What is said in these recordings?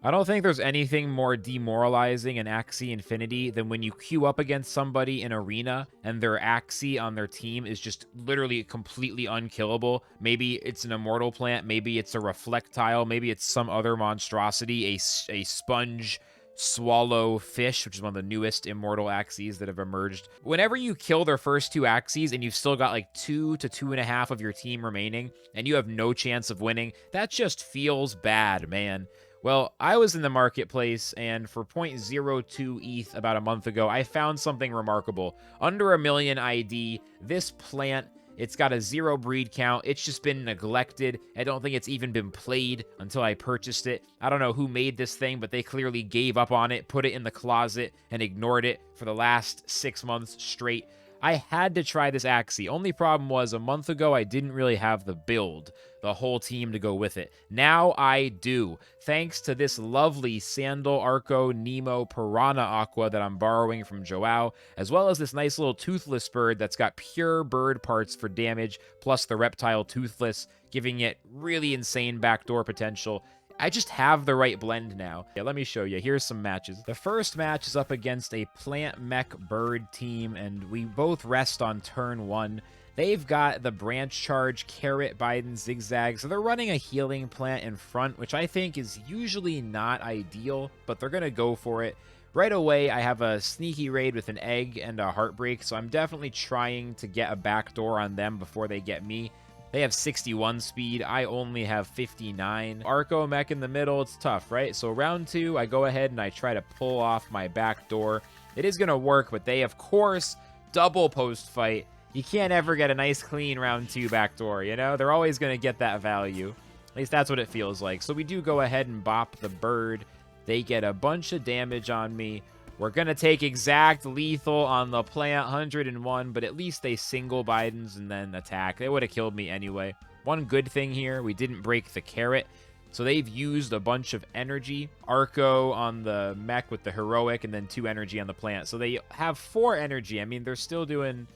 I don't think there's anything more demoralizing in Axie Infinity than when you queue up against somebody in Arena and their Axie on their team is just literally completely unkillable. Maybe it's an Immortal plant, maybe it's a Reflectile, maybe it's some other monstrosity, a sponge swallow fish, which is one of the newest Immortal Axies that have emerged. Whenever you kill their first two Axies and you've still got like 2 to 2.5 of your team remaining and you have no chance of winning, that just feels bad, man. Well, I was in the marketplace, and for 0.02 ETH about a month ago, I found something remarkable. Under a million ID, this plant, it's got a 0 breed count. It's just been neglected. I don't think it's even been played until I purchased it. I don't know who made this thing, but they clearly gave up on it, put it in the closet, and ignored it for the last 6 months straight. I had to try this Axie. Only problem was a month ago, I didn't really have the build, the whole team to go with it. Now I do, thanks to this lovely Sandal, Arco, Nemo, Piranha Aqua that I'm borrowing from Joao, as well as this nice little toothless bird that's got pure bird parts for damage, plus the reptile toothless, giving it really insane backdoor potential. I just have the right blend now. Yeah, let me show you. Here's some matches. The first match is up against a plant mech bird team, and we both rest on turn 1. They've got the branch charge, carrot, Biden, zigzag, so they're running a healing plant in front, which I think is usually not ideal, but they're going to go for it. Right away, I have a sneaky raid with an egg and a heartbreak, so I'm definitely trying to get a backdoor on them before they get me. They have 61 speed. I only have 59. Arco mech in the middle. It's tough, right? So round 2, I go ahead and I try to pull off my back door. It is going to work, but they, of course, double post fight. You can't ever get a nice, clean round 2 backdoor, you know? They're always going to get that value. At least that's what it feels like. So we do go ahead and bop the bird. They get a bunch of damage on me. We're going to take exact lethal on the plant, 101, but at least they single Bidens and then attack. They would have killed me anyway. One good thing here, we didn't break the carrot, so they've used a bunch of energy. Arco on the mech with the heroic, and then 2 energy on the plant. So they have 4 energy. I mean, they're still doing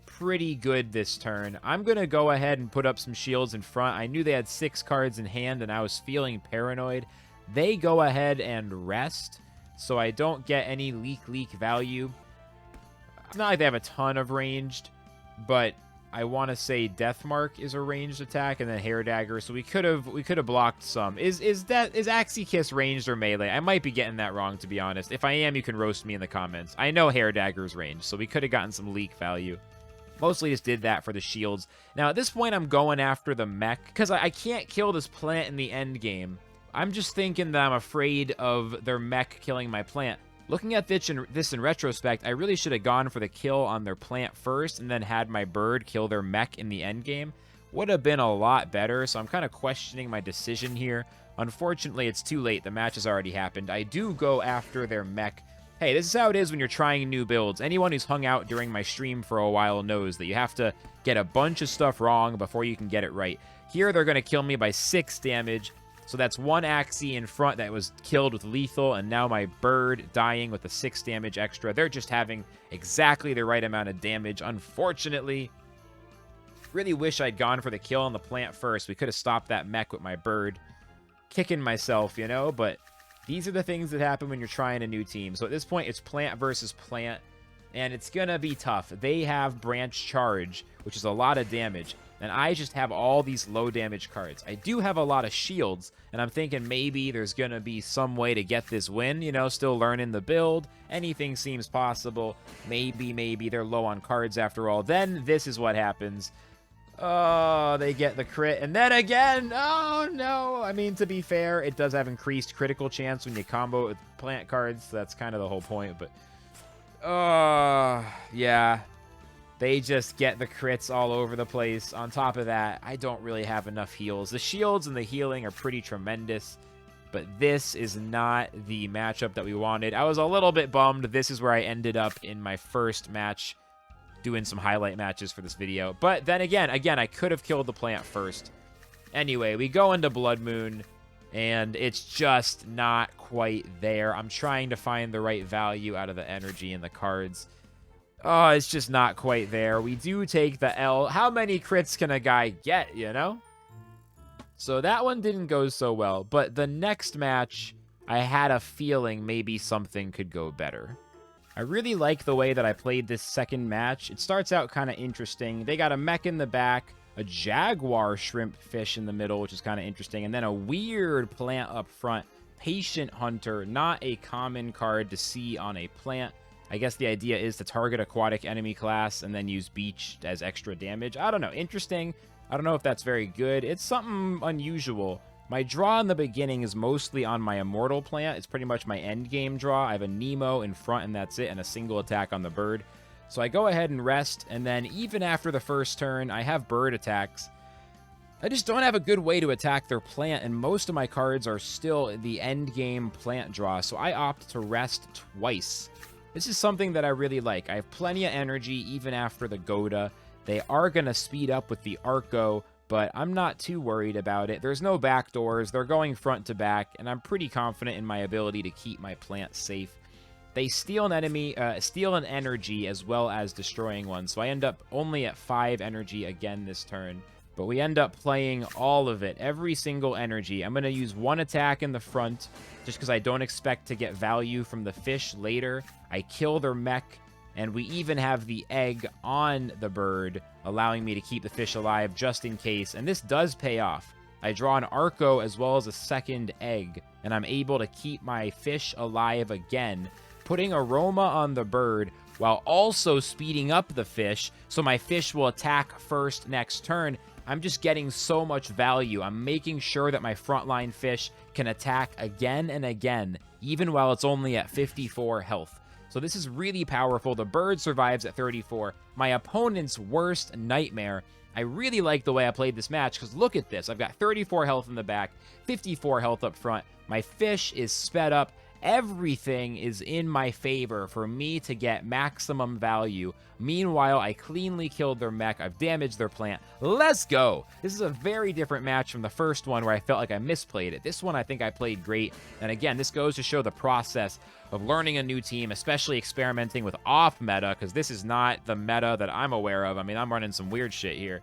pretty good this turn. I'm going to go ahead and put up some shields in front. I knew they had 6 cards in hand, and I was feeling paranoid. They go ahead and rest, so I don't get any leak value. It's not like they have a ton of ranged, but I want to say Deathmark is a ranged attack, and then Hair Dagger. So we could have blocked some. Is Axie Kiss ranged or melee? I might be getting that wrong, to be honest. If I am, you can roast me in the comments. I know Hair Dagger is ranged, so we could have gotten some leak value. Mostly just did that for the shields. Now at this point, I'm going after the mech because I can't kill this plant in the end game. I'm just thinking that I'm afraid of their mech killing my plant. Looking at this in retrospect, I really should have gone for the kill on their plant first and then had my bird kill their mech in the end game. Would have been a lot better, so I'm kind of questioning my decision here. Unfortunately, it's too late. The match has already happened. I do go after their mech. Hey, this is how it is when you're trying new builds. Anyone who's hung out during my stream for a while knows that you have to get a bunch of stuff wrong before you can get it right. Here, they're going to kill me by 6 damage. So that's 1 Axie in front that was killed with lethal, and now my bird dying with a 6 damage extra. They're just having exactly the right amount of damage. Unfortunately, really wish I'd gone for the kill on the plant first. We could have stopped that mech with my bird. Kicking myself, you know, but these are the things that happen when you're trying a new team. So at this point, it's plant versus plant, and it's going to be tough. They have branch charge, which is a lot of damage. And I just have all these low damage cards. I do have a lot of shields, and I'm thinking maybe there's going to be some way to get this win, you know, still learning the build. Anything seems possible. Maybe they're low on cards after all. Then this is what happens. Oh, they get the crit. And then again, oh no. I mean, to be fair, it does have increased critical chance when you combo it with plant cards. So that's kind of the whole point, but yeah. They just get the crits all over the place. On top of that, I don't really have enough heals. The shields and the healing are pretty tremendous, but this is not the matchup that we wanted. I was a little bit bummed. This is where I ended up in my first match, doing some highlight matches for this video. But then again, I could have killed the plant first. Anyway, we go into Blood Moon, and it's just not quite there. I'm trying to find the right value out of the energy and the cards. Oh, it's just not quite there. We do take the L. How many crits can a guy get, you know? So that one didn't go so well, but the next match, I had a feeling maybe something could go better. I really like the way that I played this second match. It starts out kind of interesting. They got a mech in the back, a jaguar shrimp fish in the middle, which is kind of interesting, and then a weird plant up front. Patient Hunter, not a common card to see on a plant. I guess the idea is to target aquatic enemy class and then use beach as extra damage. I don't know. Interesting. I don't know if that's very good. It's something unusual. My draw in the beginning is mostly on my Immortal plant. It's pretty much my end game draw. I have a Nemo in front and that's it, and a single attack on the bird. So I go ahead and rest, and then even after the first turn, I have bird attacks. I just don't have a good way to attack their plant, and most of my cards are still the end game plant draw, so I opt to rest twice. This is something that I really like. I have plenty of energy even after the Goda. They are going to speed up with the Arco, but I'm not too worried about it. There's no backdoors. They're going front to back, and I'm pretty confident in my ability to keep my plant safe. They steal an enemy, steal an energy as well as destroying one, so I end up only at 5 energy again this turn. But we end up playing all of it, every single energy. I'm going to use one attack in the front, just because I don't expect to get value from the fish later. I kill their mech, and we even have the egg on the bird, allowing me to keep the fish alive just in case. And this does pay off. I draw an Arco as well as a second egg, and I'm able to keep my fish alive again, putting Aroma on the bird while also speeding up the fish, so my fish will attack first next turn. I'm just getting so much value. I'm making sure that my frontline fish can attack again and again, even while it's only at 54 health. So this is really powerful. The bird survives at 34. My opponent's worst nightmare. I really like the way I played this match, because look at this. I've got 34 health in the back, 54 health up front. My fish is sped up. Everything is in my favor for me to get maximum value. Meanwhile, I cleanly killed their mech. I've damaged their plant. Let's go. This is a very different match from the first one where I felt like I misplayed it. This one, I think I played great. And again, this goes to show the process of learning a new team, especially experimenting with off meta, because this is not the meta that I'm aware of. I mean, I'm running some weird shit here.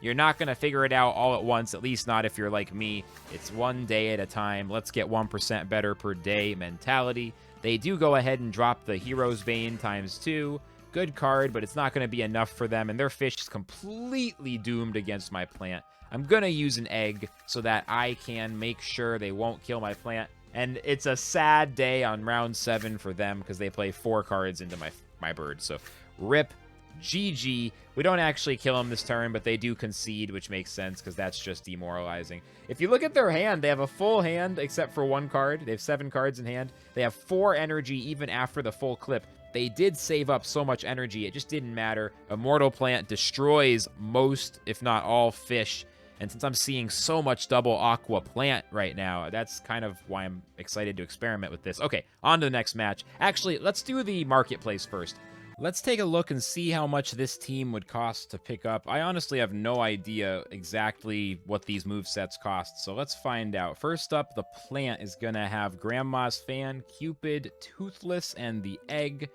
You're not going to figure it out all at once, at least not if you're like me. It's one day at a time. Let's get 1% better per day mentality. They do go ahead and drop the Hero's Vein ×2. Good card, but it's not going to be enough for them, and their fish is completely doomed against my plant. I'm going to use an egg so that I can make sure they won't kill my plant. And it's a sad day on round 7 for them because they play 4 cards into my bird. So rip. GG. We don't actually kill them this turn, but they do concede, which makes sense because that's just demoralizing. If you look at their hand, they have a full hand except for 1 card. They have 7 cards in hand. They have 4 energy even after the full clip. They did save up so much energy, it just didn't matter. Immortal Plant destroys most, if not all, fish. And since I'm seeing so much double Aqua Plant right now, that's kind of why I'm excited to experiment with this. Okay, on to the next match. Actually, let's do the marketplace first. Let's take a look and see how much this team would cost to pick up. I honestly have no idea exactly what these movesets cost, so let's find out. First up, the plant is going to have Grandma's Fan, Cupid, Toothless, and the Egg.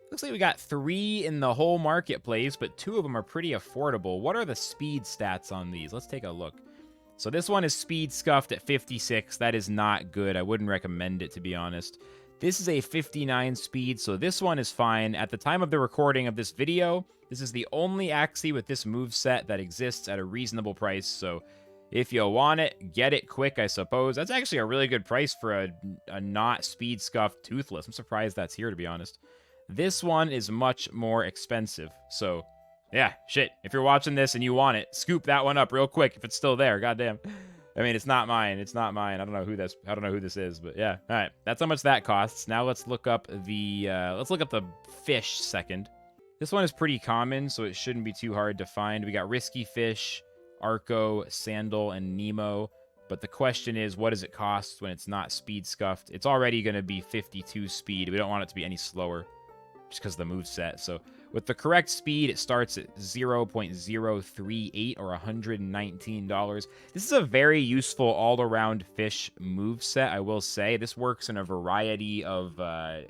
Looks like we got 3 in the whole marketplace, but 2 of them are pretty affordable. What are the speed stats on these? Let's take a look. So this one is speed scuffed at 56. That is not good. I wouldn't recommend it, to be honest. This is a 59 speed, so this one is fine. At the time of the recording of this video, this is the only Axie with this moveset that exists at a reasonable price, so if you want it, get it quick, I suppose. That's actually a really good price for a not speed scuffed Toothless. I'm surprised that's here, to be honest. This one is much more expensive, so yeah, shit. If you're watching this and you want it, scoop that one up real quick if it's still there, goddamn. I mean, it's not mine. It's not mine. I don't know who this is, but yeah. All right, that's how much that costs. Now let's look up the fish second. This one is pretty common, so it shouldn't be too hard to find. We got Risky Fish, Arco, Sandal, and Nemo. But the question is, what does it cost when it's not speed scuffed? It's already going to be 52 speed. We don't want it to be any slower just because of the moveset. So with the correct speed, it starts at 0.038 or $119. This is a very useful all-around fish moveset, I will say. This works in a variety of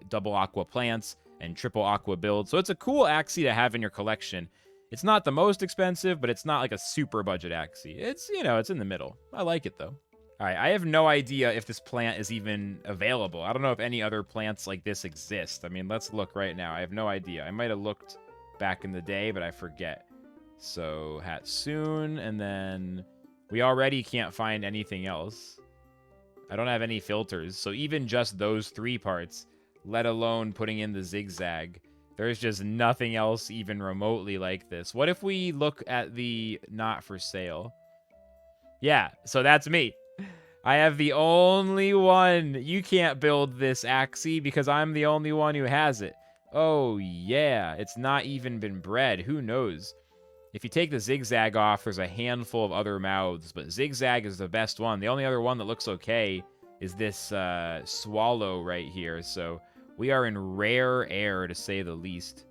double aqua plants and triple aqua builds. So it's a cool Axie to have in your collection. It's not the most expensive, but it's not like a super budget Axie. It's, you know, it's in the middle. I like it, though. All right, I have no idea if this plant is even available. I don't know if any other plants like this exist. I mean, let's look right now. I have no idea. I might have looked back in the day, but I forget. So, Hatsoon, and then we already can't find anything else. I don't have any filters, so even just those 3 parts, let alone putting in the zigzag, there's just nothing else even remotely like this. What if we look at the not for sale? Yeah, so that's me. I have the only one. You can't build this Axie because I'm the only one who has it. Oh, yeah. It's not even been bred. Who knows? If you take the zigzag off, there's a handful of other mouths, but zigzag is the best one. The only other one that looks okay is this swallow right here. So we are in rare air, to say the least.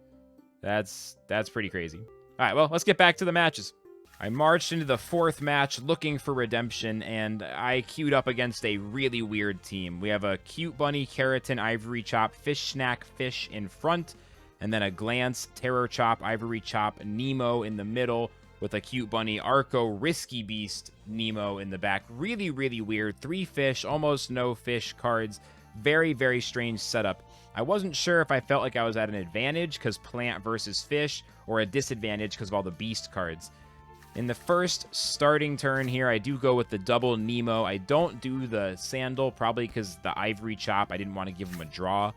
That's pretty crazy. All right, well, let's get back to the matches. I marched into the 4th match looking for redemption, and I queued up against a really weird team. We have a Cute Bunny, Keratin, Ivory Chop, Fish Snack, Fish in front, and then a Glance, Terror Chop, Ivory Chop, Nemo in the middle, with a Cute Bunny, Arco, Risky Beast, Nemo in the back. Really, really weird. 3 fish, almost no fish cards. Very, very strange setup. I wasn't sure if I felt like I was at an advantage because plant versus fish, or a disadvantage because of all the beast cards. In the first starting turn here, I do go with the double Nemo. I don't do the Sandal, probably because the Ivory Chop, I didn't want to give them a draw.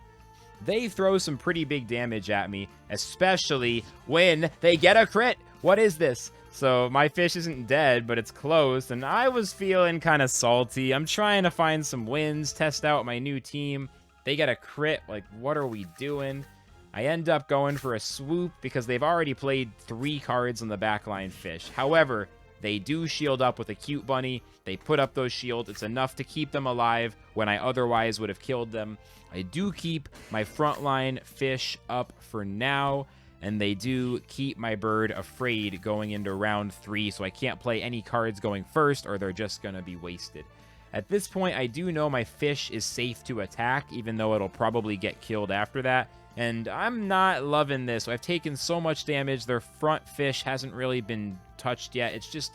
They throw some pretty big damage at me, especially when they get a crit. What is this? So my fish isn't dead, but it's close, and I was feeling kind of salty. I'm trying to find some wins, test out my new team. They get a crit. Like, what are we doing? I end up going for a swoop because they've already played 3 cards on the backline fish. However, they do shield up with a Cute Bunny. They put up those shields. It's enough to keep them alive when I otherwise would have killed them. I do keep my frontline fish up for now, and they do keep my bird afraid going into round 3, so I can't play any cards going first or they're just going to be wasted. At this point, I do know my fish is safe to attack, even though it'll probably get killed after that. And I'm not loving this. I've taken so much damage. Their front fish hasn't really been touched yet. It's just,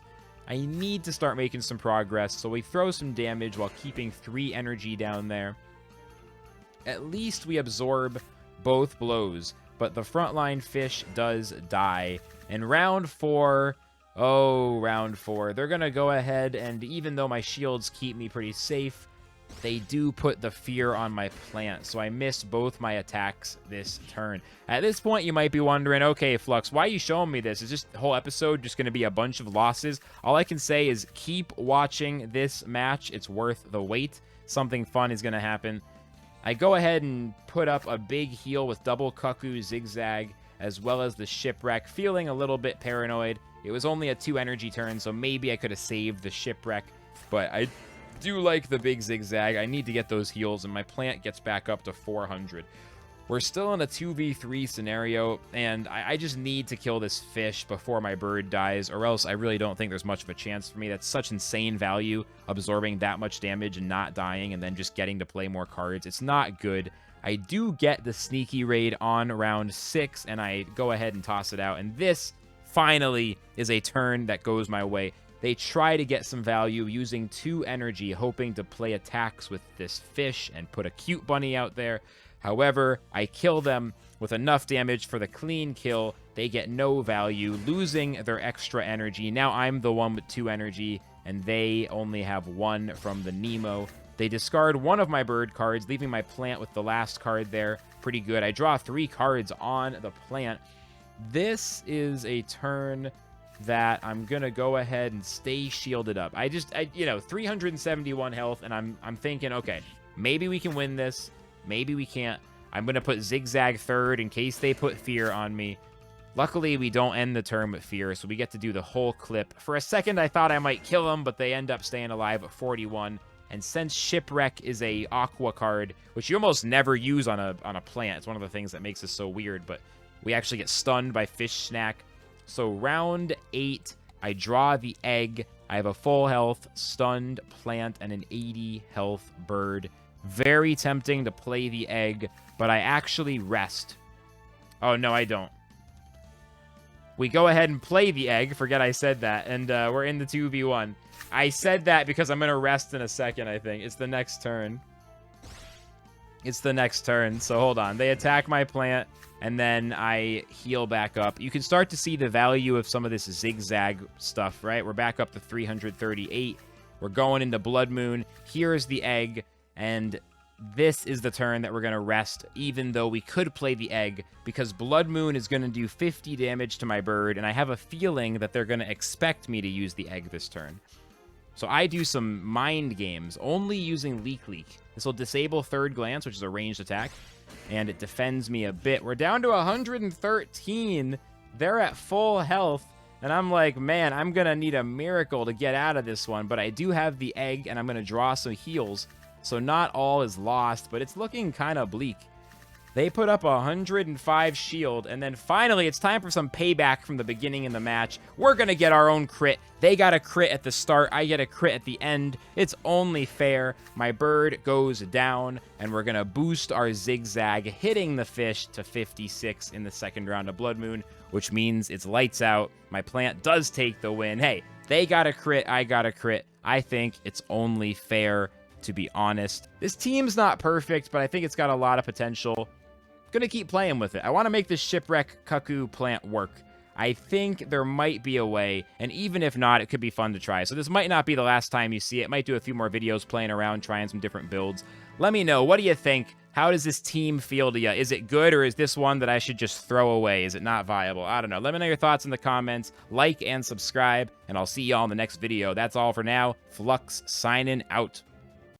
I need to start making some progress. So we throw some damage while keeping 3 energy down there. At least we absorb both blows, but the frontline fish does die. And round 4, oh, round 4, they're going to go ahead, and even though my shields keep me pretty safe, they do put the fear on my plant, so I miss both my attacks this turn. At this point, you might be wondering, okay, Flux, why are you showing me this? Is this whole episode just going to be a bunch of losses? All I can say is keep watching this match. It's worth the wait. Something fun is going to happen. I go ahead and put up a big heal with double Cuckoo, Zigzag, as well as the Shipwreck, feeling a little bit paranoid. It was only a 2 energy turn, so maybe I could have saved the Shipwreck, but I do like the big Zigzag. I need to get those heals, and my plant gets back up to 400. We're still in a 2v3 scenario, and I just need to kill this fish before my bird dies, or else I really don't think there's much of a chance for me. That's such insane value, absorbing that much damage and not dying, and then just getting to play more cards. It's not good. I do get the sneaky raid on round 6, and I go ahead and toss it out, and this finally is a turn that goes my way. They try to get some value using 2 energy, hoping to play attacks with this fish and put a Cute Bunny out there. However, I kill them with enough damage for the clean kill. They get no value, losing their extra energy. Now I'm the one with 2 energy, and they only have 1 from the Nemo. They discard 1 of my bird cards, leaving my plant with the last card there. Pretty good. I draw 3 cards on the plant. This is a turn that I'm gonna go ahead and stay shielded up. I 371 health, and I'm thinking, okay, maybe we can win this. Maybe we can't. I'm gonna put Zigzag third in case they put fear on me. Luckily, we don't end the turn with fear, so we get to do the whole clip. For a second, I thought I might kill them, but they end up staying alive at 41. And since Shipwreck is a Aqua card, which you almost never use on a plant, it's one of the things that makes this so weird, but we actually get stunned by Fish Snack. So round 8, I draw the egg. I have a full health stunned plant and an 80 health bird. Very tempting to play the egg, but I actually rest. Oh, no, I don't. we go ahead and play the egg. Forget I said that. And we're in the 2v1. I said that because I'm going to rest in a second, I think. It's the next turn. It's the next turn. So hold on. They attack my plant, and then I heal back up. You can start to see the value of some of this zigzag stuff, right? We're back up to 338. We're going into Blood Moon. Here's the egg, and this is the turn that we're going to rest, even though we could play the egg, because Blood Moon is going to do 50 damage to my bird, and I have a feeling that they're going to expect me to use the egg this turn. So I do some mind games, only using Leak. This will disable Third Glance, which is a ranged attack, and it defends me a bit. We're down to 113. They're at full health, and I'm like, man, I'm going to need a miracle to get out of this one, but I do have the egg, and I'm going to draw some heals. So not all is lost, but it's looking kind of bleak. They put up 105 shield, and then finally it's time for some payback from the beginning in the match. We're going to get our own crit. They got a crit at the start. I get a crit at the end. It's only fair. My bird goes down, and we're going to boost our zigzag, hitting the fish to 56 in the second round of Blood Moon, which means it's lights out. My plant does take the win. Hey, they got a crit. I got a crit. I think it's only fair, to be honest. This team's not perfect, but I think it's got a lot of potential. Gonna keep playing with it. I want to make this Shipwreck Cuckoo plant work. I think there might be a way, and even if not, it could be fun to try. So this might not be the last time you see it. Might do a few more videos playing around, trying some different builds. Let me know. What do you think? How does this team feel to you? Is it good, or is this one that I should just throw away? Is it not viable? I don't know. Let me know your thoughts in the comments. Like and subscribe, and I'll see y'all in the next video. That's all for now. Flux signing out.